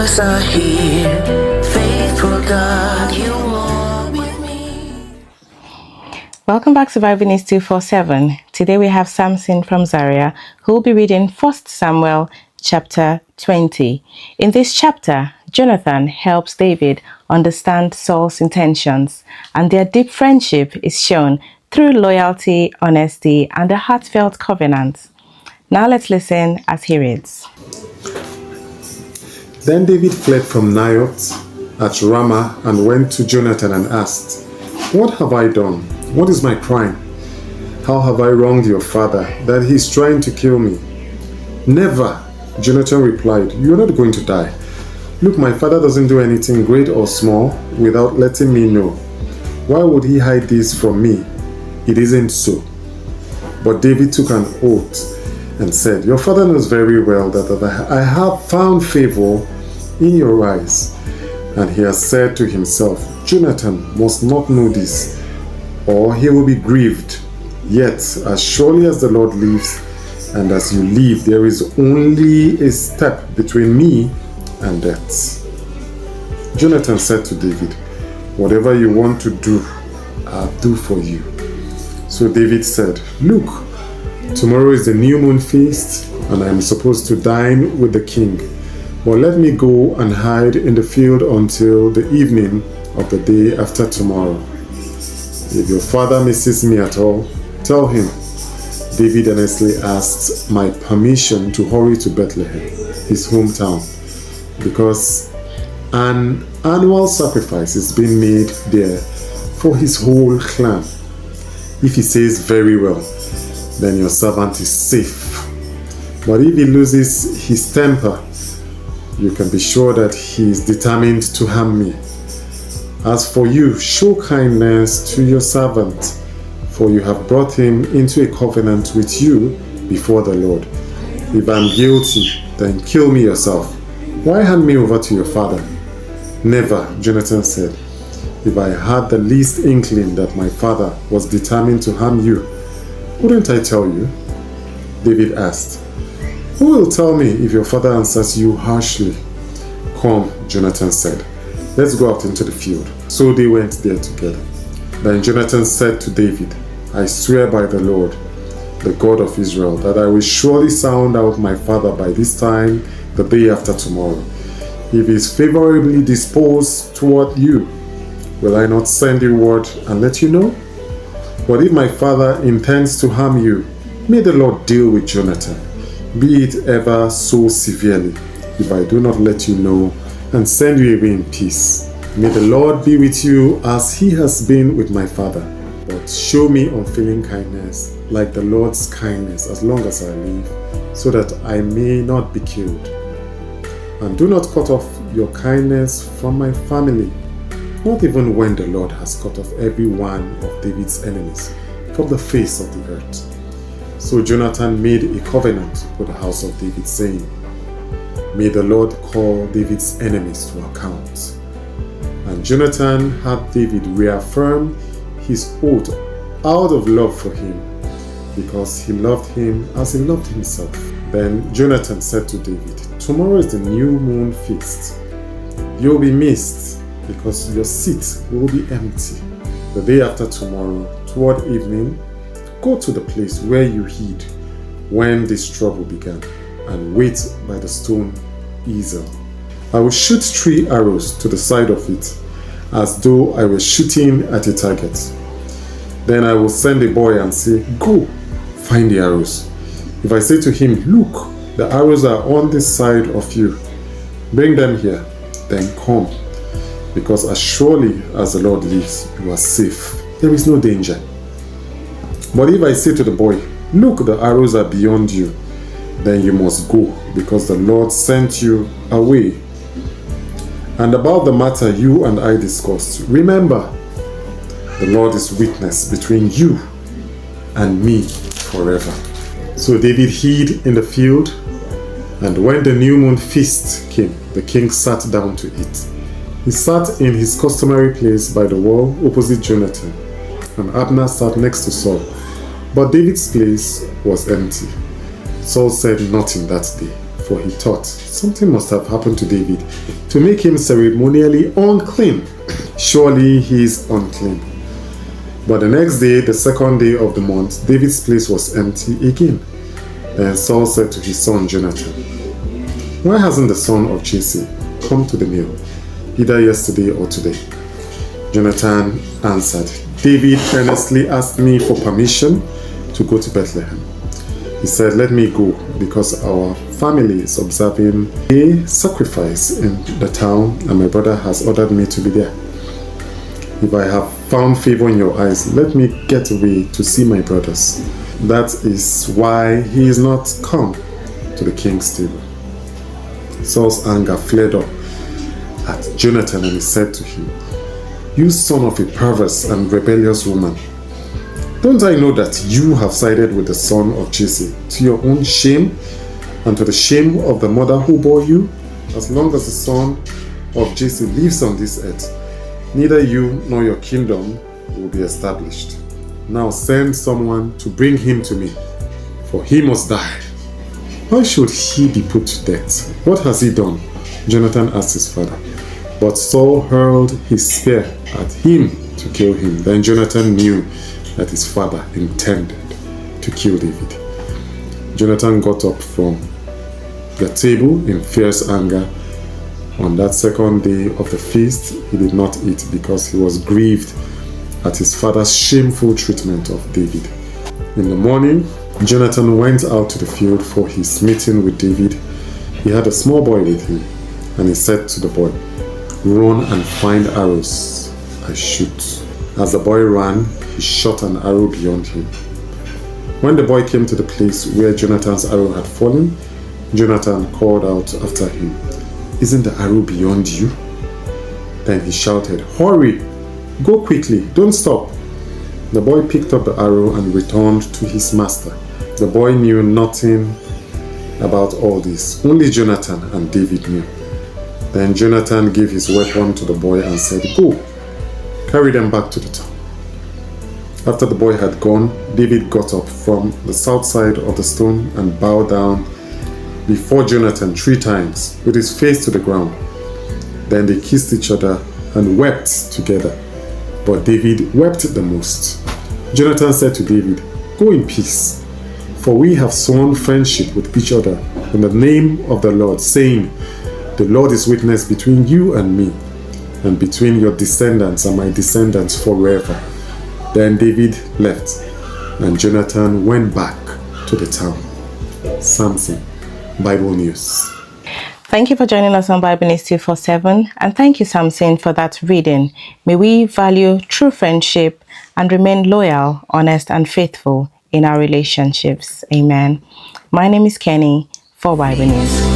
voice I hear. Faithful God, you walk with me. Welcome back to Bible News 247. Today we have Samson from Zaria, who will be reading 1 Samuel chapter 20. In this chapter, Jonathan helps David understand Saul's intentions, and their deep friendship is shown through loyalty, honesty, and a heartfelt covenant. Now let's listen as he reads. Then David fled from Naioth at Ramah and went to Jonathan and asked, "What have I done? What is my crime? How have I wronged your father that he is trying to kill me?" "Never," Jonathan replied. "You are not going to die. Look, my father doesn't do anything great or small without letting me know. Why would he hide this from me? It isn't so." But David took an oath and said, "Your father knows very well that I have found favor in your eyes." And he has said to himself, "Jonathan must not know this, or he will be grieved. Yet, as surely as the Lord lives, and as you live, there is only a step between me and death." Jonathan said to David, "Whatever you want to do, I'll do for you." So David said, "Look, tomorrow is the new moon feast, and I am supposed to dine with the king. But let me go and hide in the field until the evening of the day after tomorrow. If your father misses me at all, tell him, David earnestly asked my permission to hurry to Bethlehem, his hometown, because an annual sacrifice is being made there for his whole clan. If he says, 'Very well,' then your servant is safe. But if he loses his temper, you can be sure that he is determined to harm me. As for you, show kindness to your servant, for you have brought him into a covenant with you before the Lord. If I am guilty, then kill me yourself. Why hand me over to your father?" "Never," Jonathan said. "If I had the least inkling that my father was determined to harm you, wouldn't I tell you?" David asked, "Who will tell me if your father answers you harshly?" "Come," Jonathan said, "let's go out into the field." So they went there together. Then Jonathan said to David, "I swear by the Lord, the God of Israel, that I will surely sound out my father by this time the day after tomorrow. If he is favorably disposed toward you, will I not send you word and let you know? But if my father intends to harm you, may the Lord deal with Jonathan, be it ever so severely, if I do not let you know and send you away in peace. May the Lord be with you as he has been with my father. But show me unfailing kindness, like the Lord's kindness, as long as I live, so that I may not be killed. And do not cut off your kindness from my family, not even when the Lord has cut off every one of David's enemies from the face of the earth." So Jonathan made a covenant with the house of David, saying, "May the Lord call David's enemies to account." And Jonathan had David reaffirm his oath out of love for him, because he loved him as he loved himself. Then Jonathan said to David, "Tomorrow is the new moon feast. You'll be missed, because your seat will be empty. The day after tomorrow, toward evening, go to the place where you hid when this trouble began, and wait by the stone easel. I will shoot 3 arrows to the side of it, as though I was shooting at a target. Then I will send a boy and say, 'Go, find the arrows.' If I say to him, 'Look, the arrows are on this side of you. Bring them here,' then come. Because as surely as the Lord lives, you are safe. There is no danger. But if I say to the boy, 'Look, the arrows are beyond you,' then you must go, because the Lord sent you away. And about the matter you and I discussed, remember, the Lord is witness between you and me forever." So David hid in the field, and when the new moon feast came, the king sat down to eat. He sat in his customary place by the wall opposite Jonathan, and Abner sat next to Saul. But David's place was empty. Saul said nothing that day, for he thought something must have happened to David to make him ceremonially unclean. Surely he is unclean. But the next day, the second day of the month, David's place was empty again. Then Saul said to his son Jonathan, "Why hasn't the son of Jesse come to the meal, either yesterday or today?" Jonathan answered, "David earnestly asked me for permission to go to Bethlehem. He said, 'Let me go, because our family is observing a sacrifice in the town, and my brother has ordered me to be there. If I have found favor in your eyes, let me get away to see my brothers.' That is why he is not come to the king's table." Saul's anger flared up at Jonathan, and he said to him, "You son of a perverse and rebellious woman, don't I know that you have sided with the son of Jesse to your own shame and to the shame of the mother who bore you? As long as the son of Jesse lives on this earth, neither you nor your kingdom will be established. Now send someone to bring him to me, for he must die." "Why should he be put to death? What has he done?" Jonathan asked his father. But Saul hurled his spear at him to kill him. Then Jonathan knew that his father intended to kill David. Jonathan got up from the table in fierce anger. On that second day of the feast, he did not eat because he was grieved at his father's shameful treatment of David. In the morning, Jonathan went out to the field for his meeting with David. He had a small boy with him, and he said to the boy, "Run and find arrows and shoot." As the boy ran, he shot an arrow beyond him. When the boy came to the place where Jonathan's arrow had fallen, Jonathan called out after him, "Isn't the arrow beyond you?" Then he shouted, "Hurry! Go quickly! Don't stop!" The boy picked up the arrow and returned to his master. The boy knew nothing about all this. Only Jonathan and David knew. Then Jonathan gave his weapon to the boy and said, "Go, carry them back to the town." After the boy had gone, David got up from the south side of the stone and bowed down before Jonathan 3 times with his face to the ground. Then they kissed each other and wept together. But David wept the most. Jonathan said to David, "Go in peace, for we have sworn friendship with each other in the name of the Lord, saying, 'The Lord is witness between you and me, and between your descendants and my descendants forever.'" Then David left, and Jonathan went back to the town. Samson, Bible News. Thank you for joining us on Bible News 247, and thank you, Samson, for that reading. May we value true friendship and remain loyal, honest, and faithful in our relationships. Amen. My name is Kenny for Bible News.